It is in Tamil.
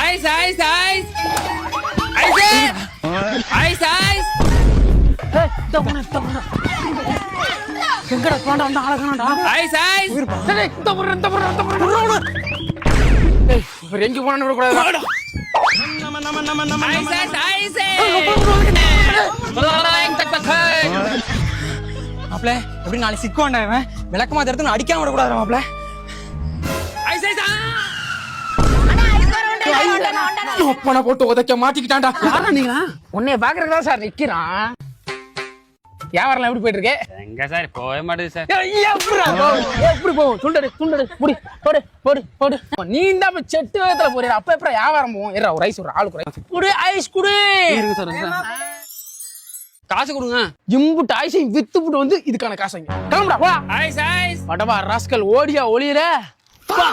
Ice ice ice ice ice ice எங்கடா பாண்டா வந்து ஆளகானடா ஐஸ் ஐஸ் டேய் இந்த புற டேய் இவர் எங்க போறானே விட கூடாது ஐஸ் ஐஸ் ஐஸ் மாப்ள எப்படி நாளைக்கு சிக்குவான்டா இவன் விளக்கமா தரத்து அடிக்காம விட கூடாது மாப்ள ஐஸ் ஐஸ் ஒப்பனை போட்டு உதைக்க மாட்டிக்கிட்டான்டா யாரா நீங்க உன்னைய பாக்குறதுக்கு தான் சார் நிக்கிறான். வியாபாரம் எப்படி போயிட்டு இருக்கு? எங்க சார் போக மாட்டேது சார். எப்படி போகும்? துண்டடு துண்டடு புடி போடு போடு போடு. நீ தான் இப்ப செட்டு வேகத்துல போறியா? அப்ப எப்ப வியாபாரம் போகும்? ஏறா ஒரு ஐஸ் ஒரு ஆளுக்கு ஒரு ஐஸ் குடு, ஐஸ் குடு. காசு கொடுங்க. இம்புட்டு ஐஸையும் வித்துப்புட்டு வந்து இதுக்கான காசு வாங்க. கிளம்புடா போடா. ஐஸ் ஐஸ் படவா ராஸ்கல் ஓடியா ஒளியற. வா